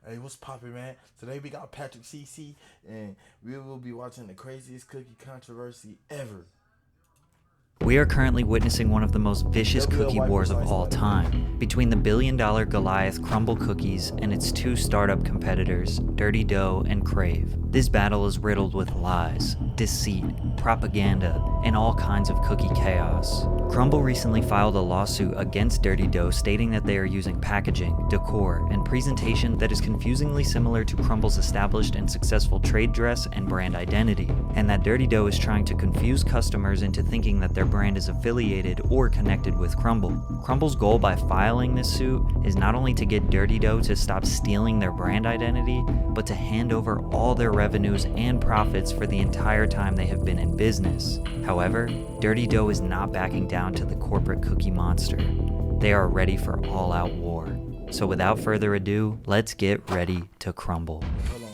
Hey, what's poppin', man? Today we got Patrick CC, and we will be watching the craziest cookie controversy ever. We are currently witnessing one of the most vicious cookie wars of all time, between the billion-dollar Goliath CRUMBL Cookies and its two startup competitors, Dirty Dough and Crave. This battle is riddled with lies, deceit, propaganda, and all kinds of cookie chaos. CRUMBL recently filed a lawsuit against Dirty Dough stating that they are using packaging, decor, and presentation that is confusingly similar to CRUMBL's established and successful trade dress and brand identity, and that Dirty Dough is trying to confuse customers into thinking that their brand is affiliated or connected with CRUMBL. CRUMBL's goal by filing this suit is not only to get Dirty Dough to stop stealing their brand identity, but to hand over all their revenues and profits for the entire time they have been in business. However, Dirty Dough is not backing down to the corporate cookie monster. They are ready for all-out war. So without further ado, let's get ready to crumble. Hold on.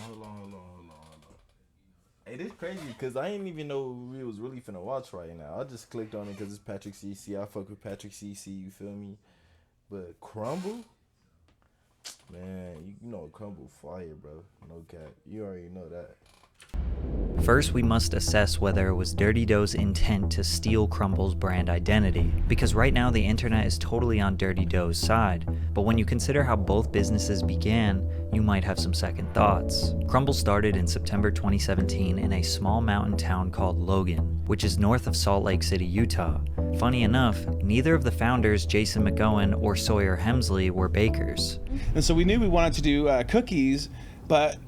Hey, this crazy because I didn't even know we was really finna watch right now. I just clicked on it because it's Patrick CC. I fuck with Patrick CC, you feel me? But CRUMBL? Man, you know CRUMBL fire, bro. No cap. You already know that. First, we must assess whether it was Dirty Dough's intent to steal CRUMBL's brand identity, because right now the internet is totally on Dirty Dough's side, but when you consider how both businesses began, you might have some second thoughts. CRUMBL started in September 2017 in a small mountain town called Logan, which is north of Salt Lake City, Utah. Funny enough, neither of the founders, Jason McGowan or Sawyer Hemsley, were bakers. And so we knew we wanted to do cookies, but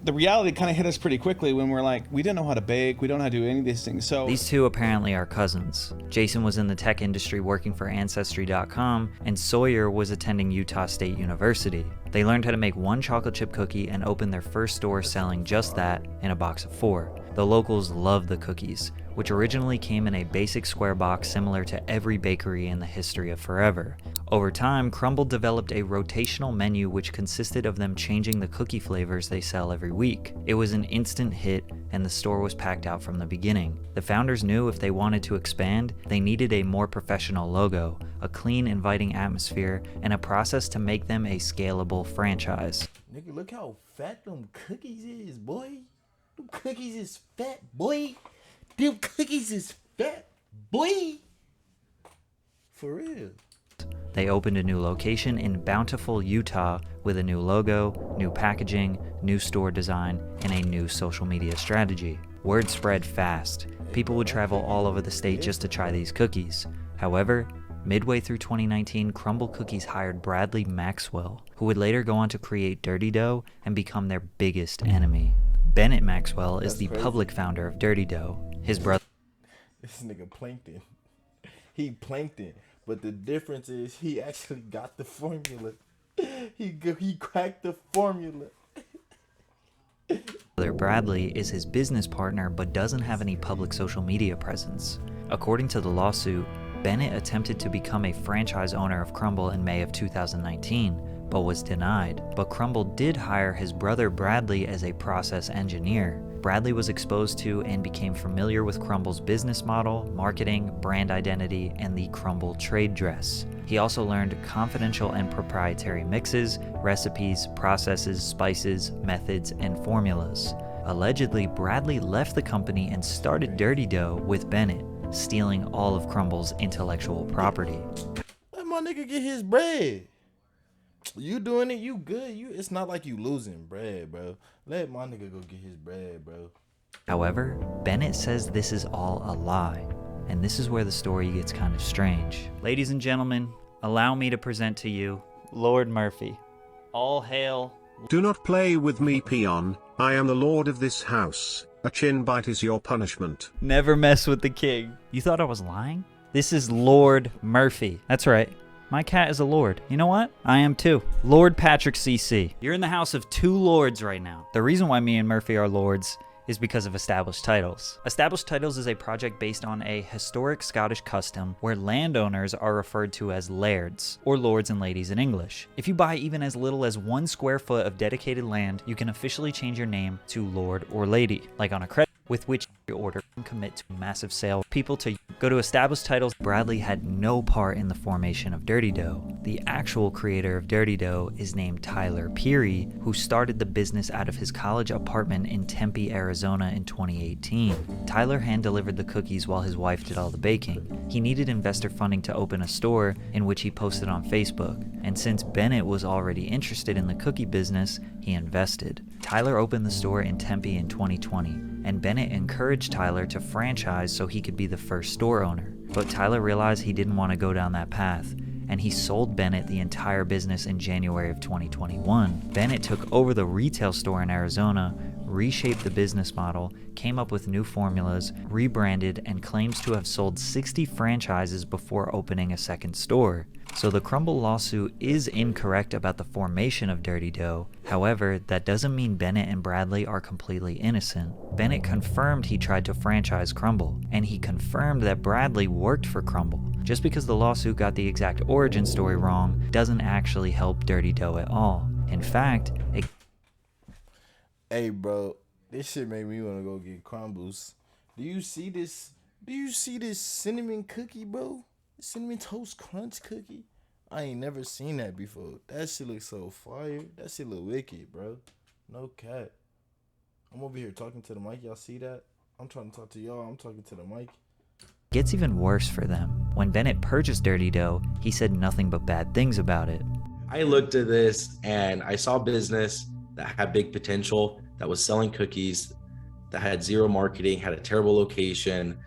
the reality kind of hit us pretty quickly when we're like, we didn't know how to bake, we don't know how to do any of these things. So these two apparently are cousins. Jason was in the tech industry working for Ancestry.com, and Sawyer was attending Utah State University. They learned how to make one chocolate chip cookie and opened their first store selling just that in a box of 4. The locals loved the cookies, which originally came in a basic square box similar to every bakery in the history of forever. Over time, CRUMBL developed a rotational menu which consisted of them changing the cookie flavors they sell every week. It was an instant hit, and the store was packed out from the beginning. The founders knew if they wanted to expand, they needed a more professional logo, a clean, inviting atmosphere, and a process to make them a scalable franchise. Nigga, look how fat them cookies is, boy. Them cookies is fat, boy. Them cookies is fat, boy. For real. They opened a new location in Bountiful, Utah with a new logo, new packaging, new store design, and a new social media strategy. Word spread fast. People would travel all over the state just to try these cookies. However, midway through 2019, CRUMBL Cookies hired Bradley Maxwell, who would later go on to create Dirty Dough and become their biggest enemy. Bennett Maxwell is the public founder of Dirty Dough. His brother... This nigga plankton. He plankton. But the difference is he actually got the formula. He cracked the formula. Bradley is his business partner but doesn't have any public social media presence. According to the lawsuit, Bennett attempted to become a franchise owner of CRUMBL in May of 2019, but was denied. But CRUMBL did hire his brother Bradley as a process engineer. Bradley was exposed to and became familiar with CRUMBL's business model, marketing, brand identity, and the CRUMBL trade dress. He also learned confidential and proprietary mixes, recipes, processes, spices, methods, and formulas. Allegedly, Bradley left the company and started Dirty Dough with Bennett, stealing all of CRUMBL's intellectual property. Let my nigga get his bread. You doing it, you good. It's not like you losing bread, bro. Let my nigga go get his bread, bro. However, Bennett says this is all a lie, and this is where the story gets kind of strange. Ladies and gentlemen, allow me to present to you Lord Murphy. All hail. Do not play with me, peon. I am the lord of this house. A chin bite is your punishment. Never mess with the king. You thought I was lying? This is Lord Murphy. That's right. My cat is a lord. You know what? I am too. Lord Patrick CC. You're in the house of 2 lords right now. The reason why me and Murphy are lords is because of Established Titles. Established Titles is a project based on a historic Scottish custom where landowners are referred to as lairds, or lords and ladies in English. If you buy even as little as 1 square foot of dedicated land, you can officially change your name to lord or lady, like on a credit, with which you order and commit to a massive sale. People to Go to established titles. Bradley had no part in the formation of Dirty Dough. The actual creator of Dirty Dough is named Tyler Peary, who started the business out of his college apartment in Tempe, Arizona in 2018. Tyler hand-delivered the cookies while his wife did all the baking. He needed investor funding to open a store, in which he posted on Facebook. And since Bennett was already interested in the cookie business, he invested. Tyler opened the store in Tempe in 2020, and Bennett encouraged Tyler to franchise so he could be the first store owner. But Tyler realized he didn't want to go down that path, and he sold Bennett the entire business in January of 2021. Bennett took over the retail store in Arizona, reshaped the business model, came up with new formulas, rebranded, and claims to have sold 60 franchises before opening a second store. So the CRUMBL lawsuit is incorrect about the formation of Dirty Dough. However, that doesn't mean Bennett and Bradley are completely innocent. Bennett confirmed he tried to franchise CRUMBL, and he confirmed that Bradley worked for CRUMBL. Just because the lawsuit got the exact origin story wrong doesn't actually help Dirty Dough at all. In fact, Hey, bro, this shit made me want to go get crumbles. Do you see this? Do you see this cinnamon cookie, bro? Cinnamon toast crunch cookie? I ain't never seen that before. That shit looks so fire. That shit look wicked, bro. No cap. I'm over here talking to the mic. Y'all see that? I'm trying to talk to y'all. I'm talking to the mic. Gets even worse for them. When Bennett purchased Dirty Dough, he said nothing but bad things about it. I looked at this and I saw business that had big potential, that was selling cookies, that had zero marketing, had a terrible location,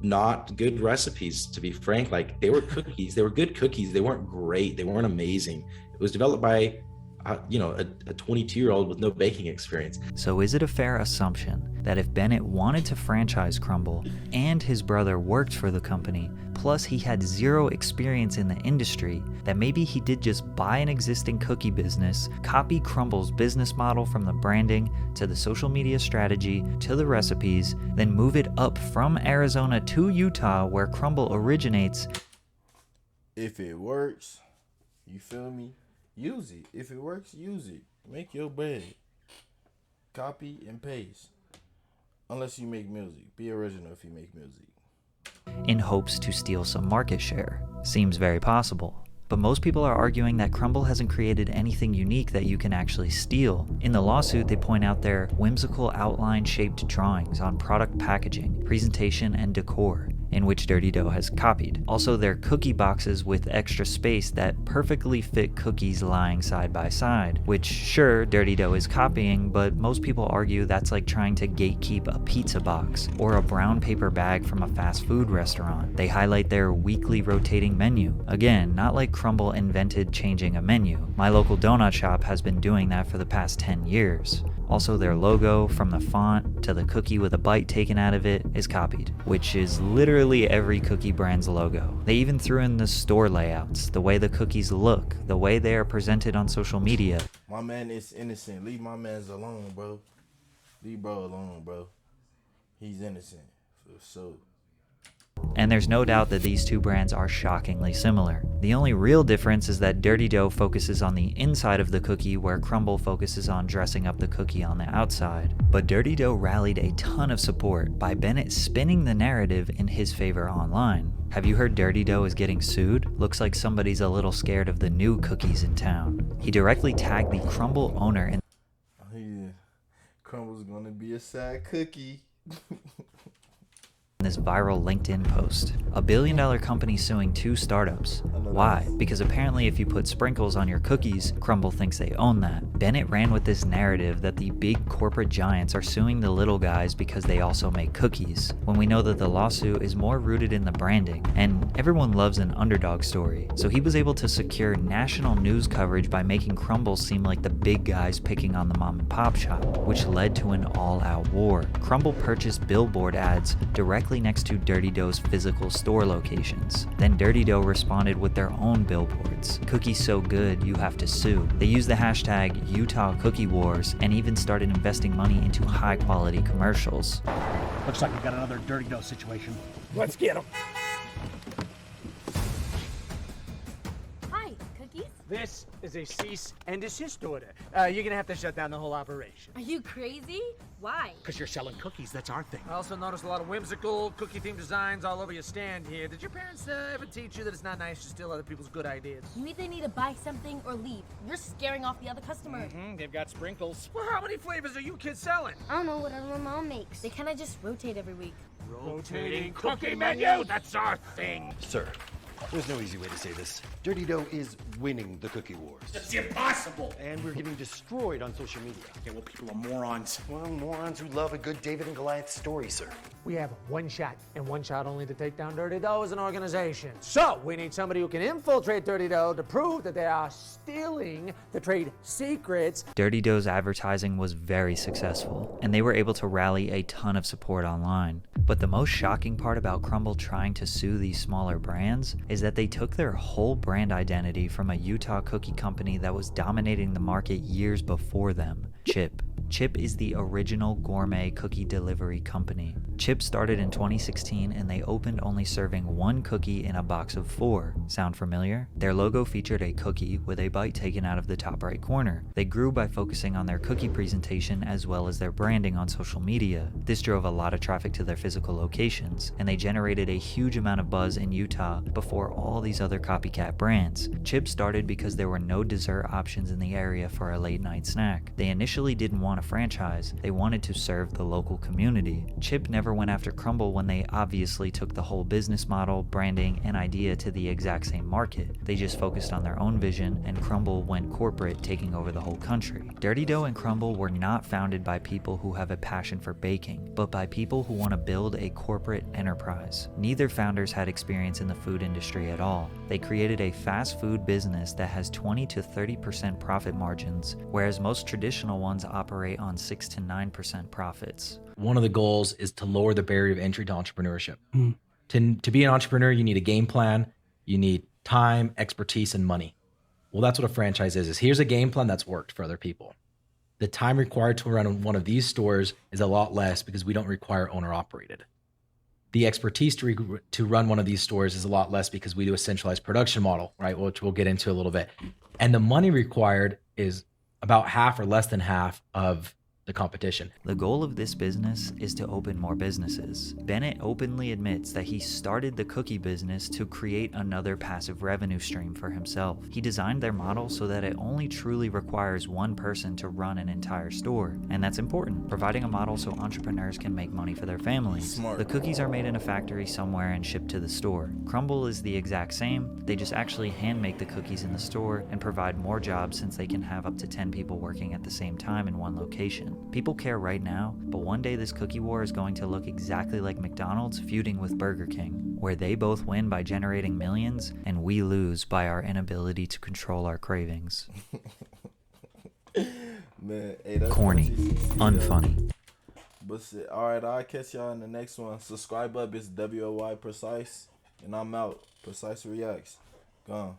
not good recipes, to be frank. Like, they were cookies, they were good cookies, they weren't great, they weren't amazing. It was developed by a 22-year-old with no baking experience. So is it a fair assumption that if Bennett wanted to franchise CRUMBL and his brother worked for the company, plus he had zero experience in the industry, that maybe he did just buy an existing cookie business, copy CRUMBL's business model from the branding to the social media strategy to the recipes, then move it up from Arizona to Utah where CRUMBL originates? If it works, you feel me? Use it. If it works, use it. Make your bread. Copy and paste. Unless you make music. Be original if you make music. In hopes to steal some market share. Seems very possible. But most people are arguing that CRUMBL hasn't created anything unique that you can actually steal. In the lawsuit, they point out their whimsical outline-shaped drawings on product packaging, presentation, and decor, in which Dirty Dough has copied. Also, their cookie boxes with extra space that perfectly fit cookies lying side by side, which sure, Dirty Dough is copying, but most people argue that's like trying to gatekeep a pizza box or a brown paper bag from a fast food restaurant. They highlight their weekly rotating menu. Again, not like CRUMBL invented changing a menu. My local donut shop has been doing that for the past 10 years. Also, their logo, from the font to the cookie with a bite taken out of it, is copied, which is literally every cookie brand's logo. They even threw in the store layouts, the way the cookies look, the way they are presented on social media. My man is innocent. Leave my mans alone, bro. Leave bro alone, bro. He's innocent. So. And there's no doubt that these two brands are shockingly similar. The only real difference is that Dirty Dough focuses on the inside of the cookie, where CRUMBL focuses on dressing up the cookie on the outside. But Dirty Dough rallied a ton of support by Bennett spinning the narrative in his favor online. Have you heard Dirty Dough is getting sued? Looks like somebody's a little scared of the new cookies in town. He directly tagged the CRUMBL owner in CRUMBL's gonna be a sad cookie. this viral LinkedIn post. $1 billion company suing 2 startups. Why? Because apparently if you put sprinkles on your cookies, CRUMBL thinks they own that. Bennett ran with this narrative that the big corporate giants are suing the little guys because they also make cookies, when we know that the lawsuit is more rooted in the branding, and everyone loves an underdog story. So he was able to secure national news coverage by making CRUMBL seem like the big guys picking on the mom and pop shop, which led to an all-out war. CRUMBL purchased billboard ads directly next to Dirty Dough's physical store locations. Then Dirty Dough responded with their own billboards. Cookies so good, you have to sue. They used the hashtag Utah Cookie Wars and even started investing money into high-quality commercials. Looks like we got another Dirty Dough situation. Let's get him. Hi, cookies? This is is a cease and desist order. You're gonna have to shut down the whole operation. Are you crazy? Why? Because you're selling cookies, that's our thing. I also noticed a lot of whimsical cookie-themed designs all over your stand here. Did your parents ever teach you that it's not nice to steal other people's good ideas? You either need to buy something or leave. You're scaring off the other customers. They've got sprinkles. Well, how many flavors are you kids selling? I don't know, whatever my mom makes. They kind of just rotate every week. Rotating cookie menu? That's our thing. Sir, there's no easy way to say this. Dirty Dough is winning the cookie wars. It's impossible. And we're getting destroyed on social media. Okay, well, people are morons. Well, morons who love a good David and Goliath story, sir. We have one shot, and one shot only to take down Dirty Dough as an organization. So, we need somebody who can infiltrate Dirty Dough to prove that they are stealing the trade secrets. Dirty Dough's advertising was very successful, and they were able to rally a ton of support online. But the most shocking part about CRUMBL trying to sue these smaller brands is that they took their whole brand identity from a Utah cookie company that was dominating the market years before them, Chip. Chip is the original gourmet cookie delivery company. Chip started in 2016 and they opened only serving one cookie in a box of 4. Sound familiar? Their logo featured a cookie with a bite taken out of the top right corner. They grew by focusing on their cookie presentation as well as their branding on social media. This drove a lot of traffic to their physical locations, and they generated a huge amount of buzz in Utah before all these other copycat brands. Chip started because there were no dessert options in the area for a late night snack. They initially didn't want a franchise, they wanted to serve the local community. Chip never went after CRUMBL when they obviously took the whole business model, branding, and idea to the exact same market. They just focused on their own vision, and CRUMBL went corporate, taking over the whole country. Dirty Dough and CRUMBL were not founded by people who have a passion for baking, but by people who want to build a corporate enterprise. Neither founders had experience in the food industry at all. They created a fast food business that has 20 to 30% profit margins, whereas most traditional ones operate on 6 to 9% profits. One of the goals is to lower the barrier of entry to entrepreneurship. To be an entrepreneur, you need a game plan, you need time, expertise, and money. Well, that's what a franchise is here's a game plan that's worked for other people. The time required to run one of these stores is a lot less because we don't require owner operated. The expertise to run one of these stores is a lot less because we do a centralized production model, right? Which we'll get into a little bit. And the money required is about half or less than half of the competition. The goal of this business is to open more businesses. Bennett openly admits that he started the cookie business to create another passive revenue stream for himself. He designed their model so that it only truly requires one person to run an entire store, and that's important, providing a model so entrepreneurs can make money for their families. Smart. The cookies are made in a factory somewhere and shipped to the store. CRUMBL is the exact same. They just actually hand make the cookies in the store and provide more jobs since they can have up to 10 people working at the same time in one location. People care right now, but one day this cookie war is going to look exactly like McDonald's feuding with Burger King, where they both win by generating millions and we lose by our inability to control our cravings. Man, hey, that's Corny, PatrickCC, unfunny. But shit, alright, I'll catch y'all in the next one. Subscribe up, it's WOY Precise, and I'm out. Precise Reacts. Gone.